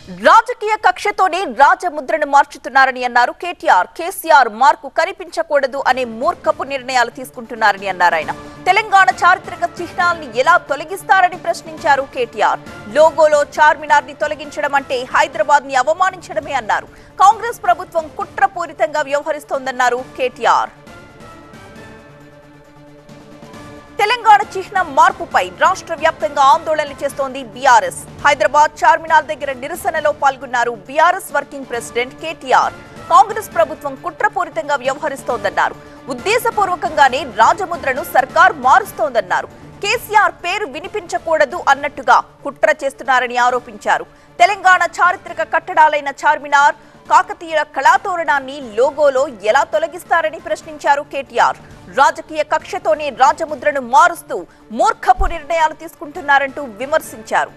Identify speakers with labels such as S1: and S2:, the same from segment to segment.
S1: రాజకీయ కక్షతోనే రాజముద్రను మార్చుతున్నారని అన్నారు కేటీఆర్. కేసీఆర్ మార్కు కనిపించకూడదు అనే మూర్ఖపు నిర్ణయాలు తీసుకుంటున్నారని అన్నారు ఆయన. తెలంగాణ చారిత్రక చిహ్నాల్ని ఎలా తొలగిస్తారని ప్రశ్నించారు కేటీఆర్. లోగోలో చార్మినార్ ని తొలగించడం అంటే హైదరాబాద్ ని అవమానించడమే అన్నారు. కాంగ్రెస్ ప్రభుత్వం కుట్రపూరితంగా వ్యవహరిస్తోందన్నారు కేటీఆర్. తెలంగాణ చిహ్నం మార్పుపై రాష్ట్ర వ్యాప్తంగా ఆందోళనలు చేస్తోంది బీఆర్ఎస్. హైదరాబాద్ చార్మినార్ దగ్గర నిరసనలో పాల్గొన్నారు BRS working president KTR. Congress ప్రభుత్వం కుట్రపూరితంగా వ్యవహరిస్తోందన్నారు. ఉద్దేశపూర్వకంగానే రాజముద్రను సర్కార్ మారుస్తోందన్నారు. కేసీఆర్ పేరు వినిపించకూడదు అన్నట్టుగా కుట్ర చేస్తున్నారని ఆరోపించారు. తెలంగాణ చారిత్రక కట్టడాలైన చార్మినార్, కాకతీయుల కళాతోరణాన్ని లోగోలో ఎలా తొలగిస్తారని ప్రశ్నించారు కేటీఆర్. రాజకీయ కక్షతోనే రాజముద్రను మారుస్తూ మూర్ఖపు నిర్ణయాలు తీసుకుంటున్నారంటూ విమర్శించారు.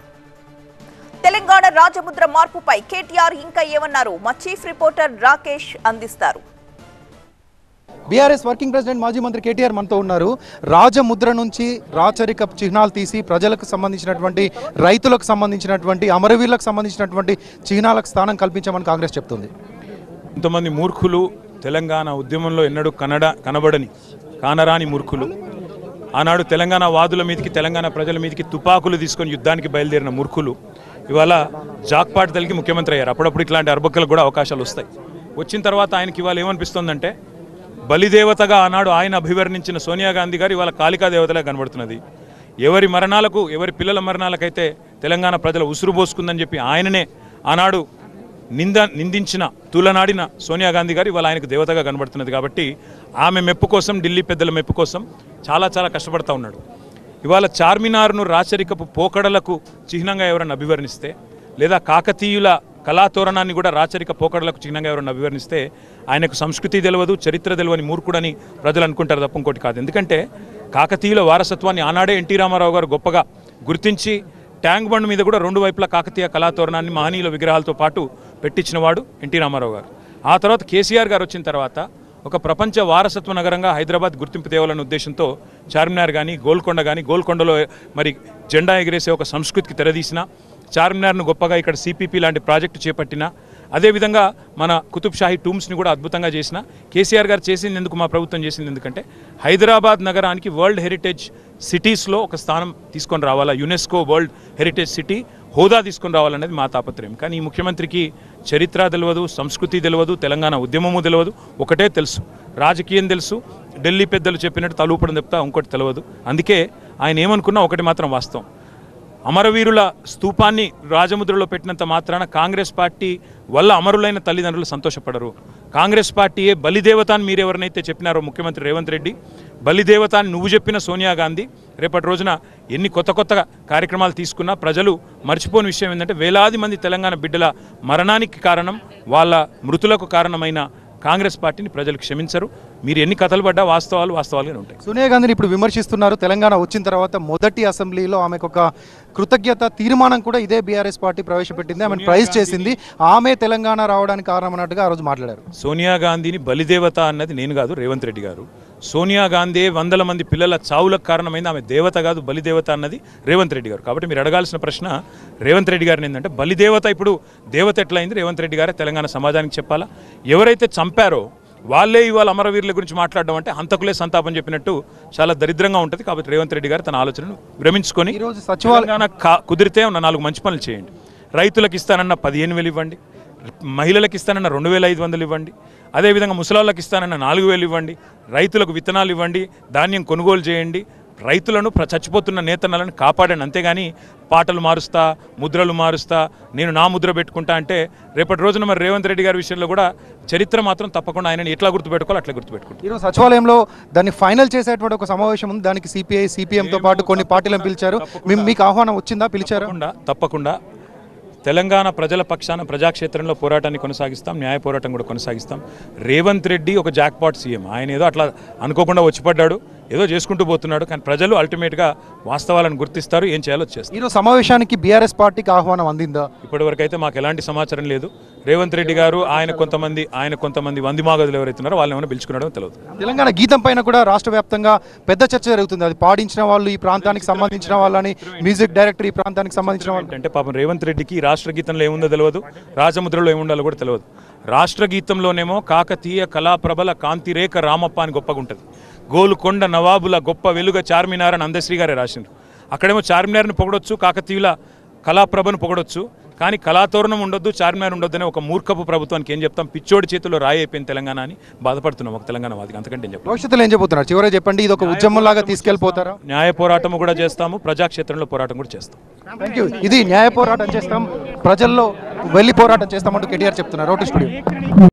S1: తెలంగాణ రాజముద్ర మార్పుపై కేటీఆర్ ఇంకా ఏమన్నారు? మా చీఫ్ రిపోర్టర్ రాకేష్ అందిస్తారు.
S2: బీఆర్ఎస్ వర్కింగ్ ప్రెసిడెంట్ మాజీ మంత్రి కేటీఆర్ మనతో ఉన్నారు. రాజముద్ర నుంచి రాచరిక చిహ్నాలు తీసి ప్రజలకు సంబంధించినటువంటి, రైతులకు సంబంధించినటువంటి, అమరవీరులకు సంబంధించినటువంటి చిహ్నాలకు స్థానం కల్పించామని కాంగ్రెస్ చెప్తుంది.
S3: కొంతమంది మూర్ఖులు తెలంగాణ ఉద్యమంలో ఎన్నడూ కనబడని కానరాని మూర్ఖులు, ఆనాడు తెలంగాణ వాదుల మీదకి, తెలంగాణ ప్రజల మీదకి తుపాకులు తీసుకొని యుద్ధానికి బయలుదేరిన మూర్ఖులు ఇవాళ జాక్పాట్ తలికి ముఖ్యమంత్రి అయ్యారు. అప్పుడప్పుడు ఇట్లాంటి అర్బక్కలకు కూడా అవకాశాలు వస్తాయి. వచ్చిన తర్వాత ఆయనకి ఇవాళ ఏమనిపిస్తుందంటే, బలిదేవతగా ఆనాడు ఆయన అభివర్ణించిన సోనియా గాంధీ గారు ఇవాళ కాళికా దేవతలా కనబడుతున్నది. ఎవరి మరణాలకు, ఎవరి పిల్లల మరణాలకైతే తెలంగాణ ప్రజల ఉసురు పోసుకుందని చెప్పి ఆయననే ఆనాడు నిందించిన, తూలనాడిన సోనియా గాంధీ గారు ఇవాళ ఆయనకు దేవతగా కనబడుతున్నది. కాబట్టి ఆమె మెప్పు కోసం, ఢిల్లీ పెద్దల మెప్పు కోసం చాలా కష్టపడతా ఉన్నాడు. ఇవాళ చార్మినార్ను రాచరికపు పోకడలకు చిహ్నంగా ఎవరైనా అభివర్ణిస్తే, లేదా కాకతీయుల కళాతోరణాన్ని కూడా రాచరిక పోకడలకు చిహ్నంగా ఎవరైనా అభివర్ణిస్తే ఆయనకు సంస్కృతి తెలియదు, చరిత్ర తెలియని మూర్ఖుడని ప్రజలు అనుకుంటారు తప్ప ఇంకోటి కాదు. ఎందుకంటే కాకతీయుల వారసత్వాన్ని ఆనాడే ఎన్టీ రామారావు గారు గొప్పగా గుర్తించి ట్యాంక్ బండ్ మీద కూడా రెండు వైపులా కాకతీయ కళాతోరణాన్ని మహనీయుల విగ్రహాలతో పాటు పెట్టించినవాడు ఎన్టీ రామారావు గారు. ఆ తర్వాత కేసీఆర్ గారు వచ్చిన తర్వాత ఒక ప్రపంచ వారసత్వ నగరంగా హైదరాబాద్ గుర్తింపు తేవాలనే ఉద్దేశంతో చార్మినార్ కానీ, గోల్కొండ కానీ, గోల్కొండలో మరి జెండా ఎగిరేసే ఒక సంస్కృతికి తెరదీసిన, చార్మినార్ను గొప్పగా ఇక్కడ సిపిపి లాంటి ప్రాజెక్టు చేపట్టిన, అదేవిధంగా మన కుతుబ్ షాహీ టూమ్స్ని కూడా అద్భుతంగా చేసిన కేసీఆర్ గారు చేసింది ఎందుకు, మా ప్రభుత్వం చేసింది ఎందుకంటే హైదరాబాద్ నగరానికి వరల్డ్ హెరిటేజ్ సిటీస్లో ఒక స్థానం తీసుకొని రావాలా, యునెస్కో వరల్డ్ హెరిటేజ్ సిటీ హోదా తీసుకొని రావాలనేది మా తాపత్రయం. కానీ ఈ ముఖ్యమంత్రికి చరిత్ర తెలియదు, సంస్కృతి తెలియదు, తెలంగాణ ఉద్యమము తెలియదు. ఒకటే తెలుసు, రాజకీయం తెలుసు, ఢిల్లీ పెద్దలు చెప్పినట్టు తలూపడం చెప్తా ఇంకోటి తెలియదు. అందుకే ఆయన ఏమనుకున్నా ఒకటి మాత్రం వాస్తవం, అమరవీరుల స్తూపాన్ని రాజముద్రలో పెట్టినంత మాత్రాన కాంగ్రెస్ పార్టీ వల్ల అమరులైన తల్లిదండ్రులు సంతోషపడరు. కాంగ్రెస్ పార్టీయే బలిదేవత అని మీరు ఎవరినైతే చెప్పినారో ముఖ్యమంత్రి రేవంత్ రెడ్డి, బలిదేవత అని నువ్వు చెప్పిన సోనియా గాంధీ రేపటి రోజున ఎన్ని కొత్త కార్యక్రమాలు తీసుకున్నా ప్రజలు మర్చిపోని విషయం ఏంటంటే, వేలాది మంది తెలంగాణ బిడ్డల మరణానికి కారణం, వాళ్ళ మృతులకు కారణమైన కాంగ్రెస్ పార్టీని ప్రజలు క్షమించరు. మీరు ఎన్ని కథలు పడ్డా వాస్తవాలుగానే ఉంటాయి.
S2: సోనియా గాంధీని ఇప్పుడు విమర్శిస్తున్నారు. తెలంగాణ వచ్చిన తర్వాత మొదటి అసెంబ్లీలో ఆమెకు ఒక కృతజ్ఞత తీర్మానం కూడా ఇదే బీఆర్ఎస్ పార్టీ ప్రవేశపెట్టింది, ఆమెను ప్రైజ్ చేసింది. ఆమె తెలంగాణ రావడానికి కారణం అన్నట్టుగా ఆ రోజు మాట్లాడారు.
S3: సోనియా గాంధీని బలిదేవత అన్నది నేను కాదు, రేవంత్ రెడ్డి గారు. సోనియా గాంధీ 100 మంది పిల్లల చావులకు కారణమైంది, ఆమె దేవత కాదు, బలిదేవత అన్నది రేవంత్ రెడ్డి గారు. కాబట్టి మీరు అడగాల్సిన ప్రశ్న రేవంత్ రెడ్డి గారిని ఏంటంటే, బలిదేవత ఇప్పుడు దేవత ఎట్లయింది? రేవంత్ రెడ్డి గారే తెలంగాణ సమాజానికి చెప్పాలా? ఎవరైతే చంపారో వాళ్ళే ఇవాళ అమరవీరుల గురించి మాట్లాడడం అంటే హంతకులే సంతాపం చెప్పినట్టు చాలా దరిద్రంగా ఉంటుంది. కాబట్టి రేవంత్ రెడ్డి గారు తన ఆలోచనను విరమించుకొని తెలంగాణ కుదిరితే ఉన్న 4 మంచి పనులు చేయండి. రైతులకు ఇస్తానన్న 15,000 ఇవ్వండి, మహిళలకు ఇస్తానన్న 2,500 ఇవ్వండి, అదేవిధంగా ముసలాళ్ళకి ఇస్తానన్న 4,000 ఇవ్వండి, రైతులకు విత్తనాలు ఇవ్వండి, ధాన్యం కొనుగోలు చేయండి, రైతులను చచ్చిపోతున్న నేతన్నలను కాపాడండి. అంతేగాని పాటలు మారుస్తా, ముద్రలు మారుస్తా, నేను నా ముద్ర పెట్టుకుంటా అంటే రేపటి రోజున మరి రేవంత్ రెడ్డి గారి విషయంలో కూడా చరిత్ర మాత్రం తప్పకుండా ఆయనని ఎట్లా గుర్తుపెట్టుకోవాలి అట్లా గుర్తుపెట్టుకుంటారు.
S2: ఈరోజు సచివాలయంలో దాన్ని ఫైనల్ చేసేటువంటి ఒక సమావేశం ఉంది. దానికి సిపిఐ, సిపిఎంతో పాటు కొన్ని పార్టీలను పిలిచారు. మీకు ఆహ్వానం వచ్చిందా? పిలిచారు? తప్పకుండా
S3: తెలంగాణ ప్రజల పక్షాన ప్రజాక్షేత్రంలో పోరాటాన్ని కొనసాగిస్తాం, న్యాయ పోరాటం కూడా కొనసాగిస్తాం. రేవంత్ రెడ్డి ఒక జాక్పాట్ సీఎం, ఆయన ఏదో అట్లా అనుకోకుండా వచ్చిపడ్డాడు, ఏదో చేసుకుంటూ పోతున్నాడు. కానీ ప్రజలు అల్టిమేట్గా వాస్తవాలను గుర్తిస్తారు, ఏం చేయాలో చేస్తారు.
S2: ఈరోజు సమావేశానికి బీఆర్ఎస్ పార్టీకి ఆహ్వానం అందిందా?
S3: ఇప్పటివరకు అయితే మాకు ఎలాంటి సమాచారం లేదు. రేవంత్ రెడ్డి గారు ఆయన కొంతమంది వందిమాగదులు ఎవరైతే ఉన్నారో వాళ్ళని ఏమైనా పిలుచుకున్నాడో తెలియదు.
S2: తెలంగాణ గీతం పైన కూడా రాష్ట్ర వ్యాప్తంగా పెద్ద చర్చ జరుగుతుంది. అది పాడించిన వాళ్ళు ఈ ప్రాంతానికి సంబంధించిన వాళ్ళని, మ్యూజిక్ డైరెక్టర్ ఈ ప్రాంతానికి సంబంధించిన వాళ్ళు.
S3: అంటే పాపం రేవంత్ రెడ్డికి రాష్ట్ర గీతంలో ఏముందో తెలియదు, రాజముద్రలో ఏముండాలో కూడా తెలియదు. రాష్ట్ర గీతంలోనేమో కాకతీయ కళాప్రబల కాంతిరేఖ రామప్ప అని గొప్పగా ఉంటుంది. గోలుకొండ నవాబుల గొప్ప వెలుగ చార్మినార్ అని అందశ్రీ గారే రాసిండ్రు. అక్కడేమో చార్మినార్ని పొగడొచ్చు, కాకతీయుల కళాప్రభను పొగడొచ్చు, కానీ కళాతోరణం ఉండొద్దు, చార్మినార్ ఉండొద్దు అనే ఒక మూర్ఖపు ప్రభుత్వానికి ఏం చెప్తాం? పిచ్చోడి చేతిలో రాయి అయిపోయింది తెలంగాణ అని బాధపడుతున్నాం ఒక తెలంగాణ వాదికి. అంతకంటే ఏం చెప్తాం?
S2: భవిష్యత్తులో ఏం చెబుతున్నారు? చివరి చెప్పండి, ఇది ఒక ఉద్యమంలాగా తీసుకెళ్లిపోతారా?
S3: న్యాయ పోరాటం కూడా చేస్తాము, ప్రజాక్షేత్రంలో పోరాటం కూడా చేస్తాం.
S2: Thank you. ఇది న్యాయ పోరాటం చేస్తాం, ప్రజల్లో వెళ్ళి పోరాటం చేస్తామంటూ కేటీఆర్ చెప్తున్నారు. రోటీ స్టూడియో.